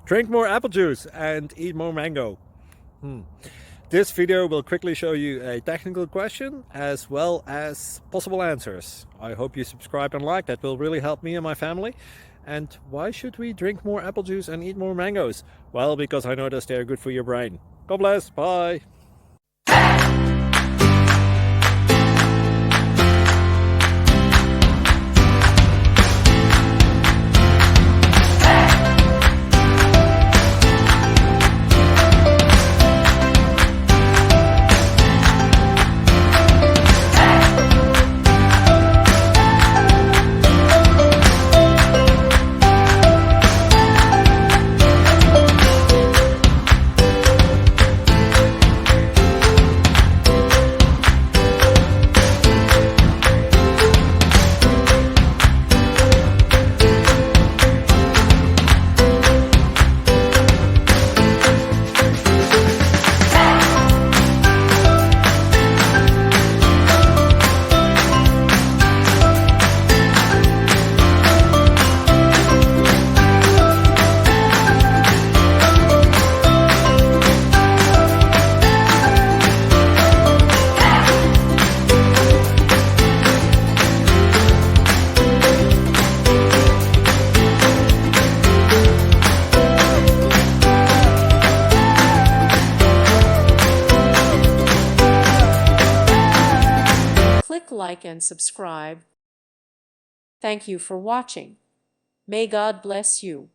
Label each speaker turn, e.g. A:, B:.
A: Drink more apple juice and eat more mango. This video will quickly show you a technical question as well as possible answers. I hope you subscribe and like, that will really help me and my family. And why should we drink more apple juice and eat more mangoes? Well, because I noticed they're good for your brain. God bless, bye!
B: Click like and subscribe. Thank you for watching. May God bless you.